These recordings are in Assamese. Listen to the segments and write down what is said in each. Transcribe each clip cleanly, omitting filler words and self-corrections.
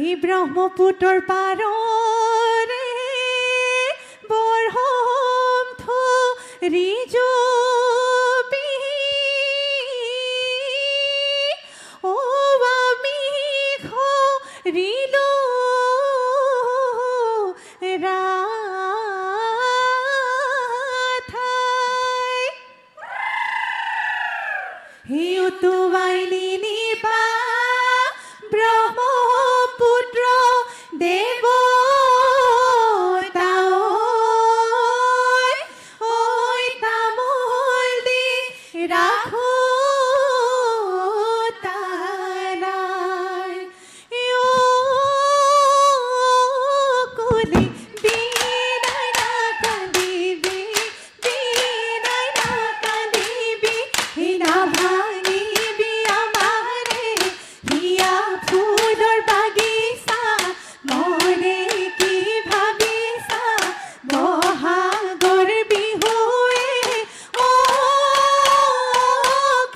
এই ব্ৰহ্মপুত্ৰৰ পাৰৰে বৰহম থৰি জবি ও আমি খৰিলো ৰাথাই হিউতু বাইলি নিবা ব্ৰহ্মপুত্ৰ দেৱ ঐ তামোল দি ৰাখো তাৰাই কলি বিনাই নাকান্দিবি বিনাই নাকান্দিবি হিনা ভাঙিবি আমাৰে হিয়া ফুলৰ বাগিচা মৰে কি ভাবিছা বহাগৰ বিহুৱে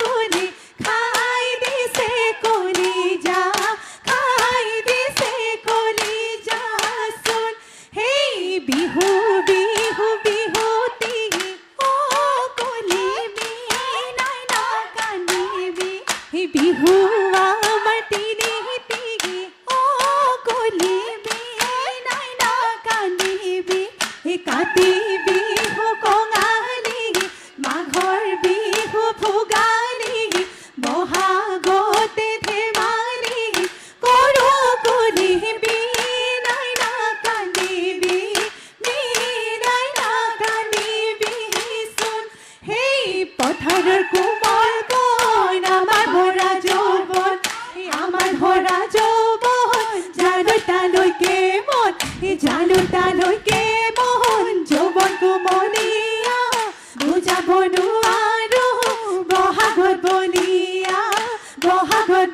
কলি খাই দিছে কলিজা খাই দিছে কলিজাচোন সেই বিহু বিহু বিহুতি কলি বিনাই নাকান্দিবি সেই বিহু আমাৰ তিনিটি কলি বিনাই নাকান্দিবি সেই কাতি বিহু কঙালী মাঘৰ বিহু ভোগালী বহাগতে ধেমালি কৰো কলি বিনাই নাকান্দিবি বিনাই নাকান্দিবিচোন সেই পথাৰৰ কোমল কণ আমাৰ ভৰা যৌৱন আমাৰ ভৰা যৌৱন জানো তালৈকে মন জানো তালৈকে মন যৌৱন কোমলীয়া বুজাব নোৱাৰো বহাগত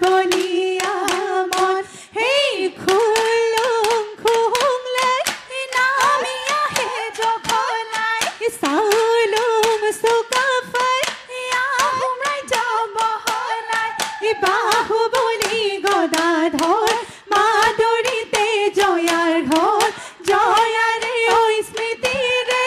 বলিয়া মন সেই খুলুং খুংলাই নামি আহে জখলাই চাউলুং চুকাফাই আহোমৰাই জবহলাই বাহুবলি গদাধৰ মাধুৰীতে জয়াৰ ঘৰ জয়াৰে ঐ স্মৃতিৰে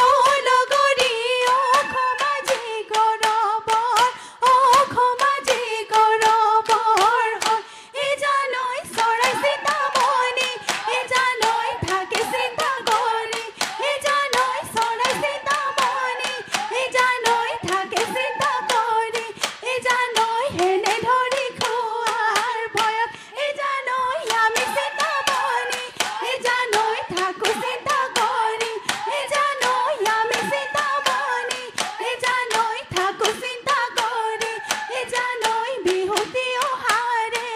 ঐ লগৰী অসমাজি গৰবৰ অসমাজি গৰবৰ হয় এই জানৈ চৰাই চিন্তামণি এই জানৈ থাকে চিন্তা কৰি এই জানৈ চৰাই চিন্তামণি এই জানৈ থাকে চিন্তা কৰি এই জানৈ হেনে ধৰি খোৱাৰ ভয়ত এই জানৈ আমি চিন্তামণি এই জানৈ থাকো চিন্তা কৰি এই জানৈ আমি চিন্তামণি এই জানৈ থাকো চিন্তা কৰি এই জানৈ বিহুতি অহাৰে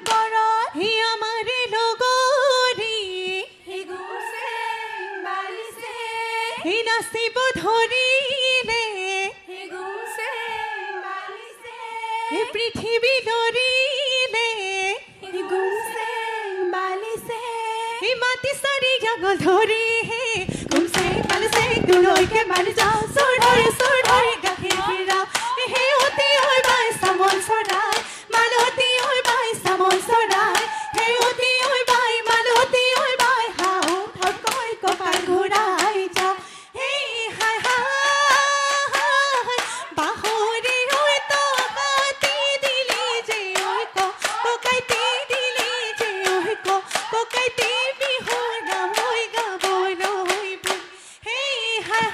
বৰত হি আমাৰে লগৰী হি গুছে বালিছে হি নাচিব ধৰিলে হি গুছে বালিছে হি পৃথিৱী ধৰিলে হি গুছে বালিছে হি মাটি চাৰি জাগল ধৰি হে গুছে বালিছে দুলৈকে মাৰি যাওঁ চোৰ ধৰি গাখীৰ বিৰা হে অতি হৈ বাই চামল চৰাই মালতী হৈ বাই চামল চৰাই হে অতি হৈ বাই মালতী হৈ বাই হাও ঠকৈ কপাল ঘূৰাই যাওঁ হে হাই হাই বাহৰি হৈ কাটি দিলি যে ঐ ককাইতি দিলি যে ঐ ককাইতি বিহুৰ নাম ঐ গাবলৈ হে হাই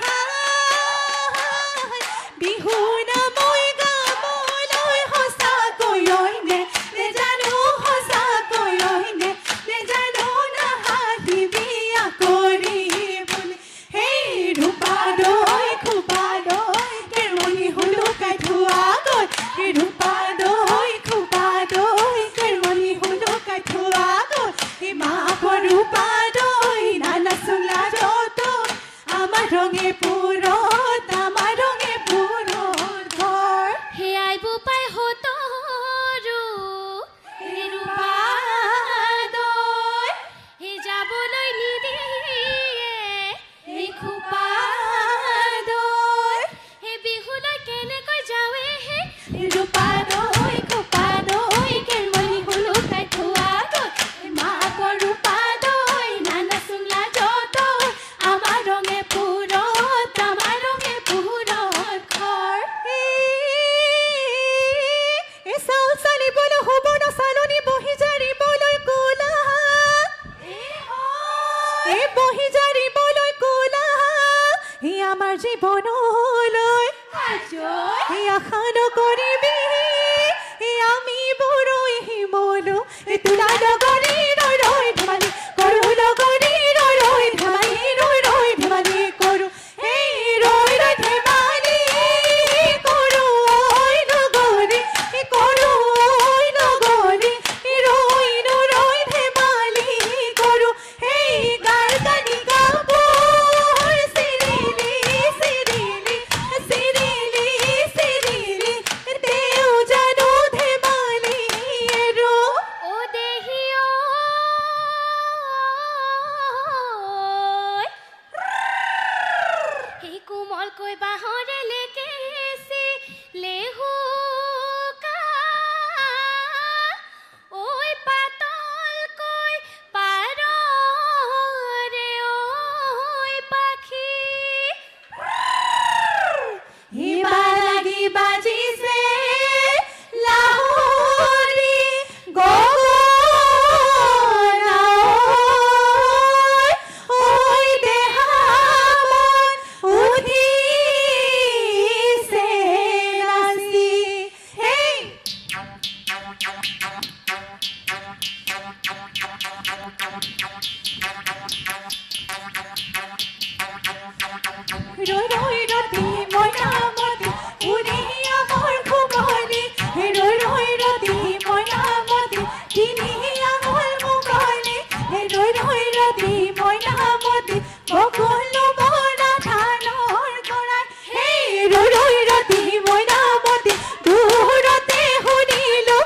এই আশা নকৰিবি আমি বৰৈ শিমলু তোলা লগৰী ৰৈ ৰৈ ধেমালি কৰো লগৰী ৰৈ ৰৈ ধেমালি ৰৈ ৰৈ ধেমালি কৰো এই ৰৈ ৰৈ ধেমালি কৰো ঐ লগৰী কৰো ঐ লগৰী ৰৈ ৰৈ ধেমালি কৰো এই গাৰ কানি কাপোৰ চিৰিলি চিৰিলি চিৰিলি চিৰিলি তেও জানো ধেমালি ৰো ও দেহি ঐ এই কোমলকৈ বাঁহৰে লেকেছি লেহুকা ঐ পাতলকৈ পাৰৰে ঐ পাখি হিবা লাগি বাজিছে লাহৰি গগনা ঐ দেহা মন উঠিছে নাচি হেই ৰৈ ৰৈ ৰতি মইনামতি উৰিয়া মোৰ ঘুমনি ৰৈ ৰৈ ৰতি মইনামতি তিনিয়া মোৰ মুকলি ৰৈ ৰৈ ৰতি মইনামতি বকুলো বৰা ধানৰ কৰাই হেই ৰৈ ৰৈ ৰতি মইনামতি দূৰতে শুনিলো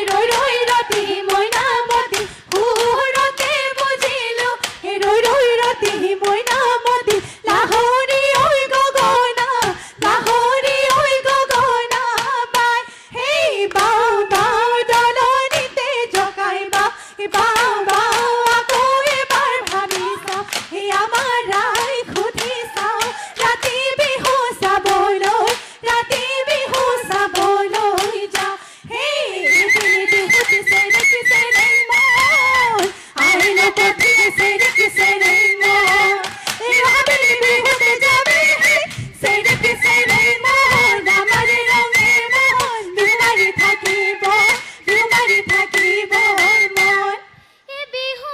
ৰৈ ৰৈ ৰতি মইনামতি সুৰতে বুজিলো ৰৈ ৰৈ ৰতি মইনামতি লাহৰি ঐ গগনা লাহৰি ঐ গগনা পাই হেই বাও বাও দলনিতে জকাই বাও বাও আকৌ এবাৰ ভাবি চাওঁ হে আমাৰ ৰাই সুধি চাওঁ ৰাতি বিহু চাবলৈ যাওঁ হেই বিহুতিছে দেখিছে ৰে মন আইন পঠিছে দেখিছে ৰে মন ৰাবিলি বিহুতে যাবি দেখিছে ৰে মন আমাৰ ৰঙে মন বিমাৰি থাকিব মন এ বিহু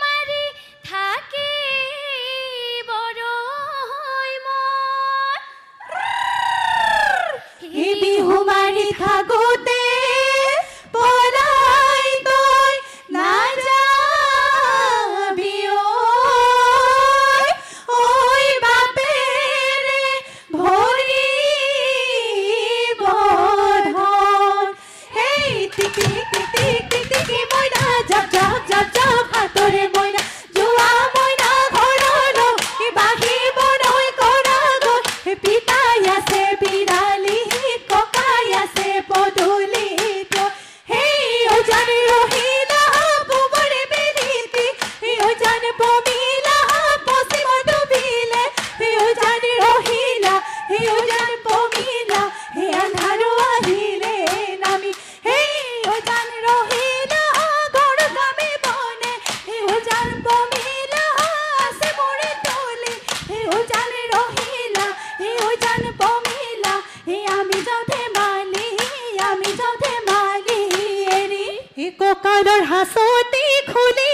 মাৰি থাকিব ৰৈ মই এই বিহু মাৰি থাকোতে পলাই তই নাযাবি ঐ বাপেৰে ভৰিব ধন হেই টিকি টিকি টিকি মইনা জাপ জাপ জাপ জাপ হাতৰে মইনা যোৱা মইনা ঘৰলৈ বাঢ়িব নৈ কৰা গৈ পিতাই আছে বিৰালি ককাই আছে পদূলিত হেই অজান ৰহিলা পুবৰে বেলিতি অজান পমিলা পশ্চিমত ডুবিলে অজান ৰহিলা অজান পমিলা আন্ধাৰ আহিলে নামি হেই অজান ৰহিলা ঘৰ কামে বনে অজান পমিলা আছে মৰে তলি অজান ৰহিলা অজান পমিলা আমি যাওঁ ধেমালি এৰি কঁকালৰ হাঁচতি খুলি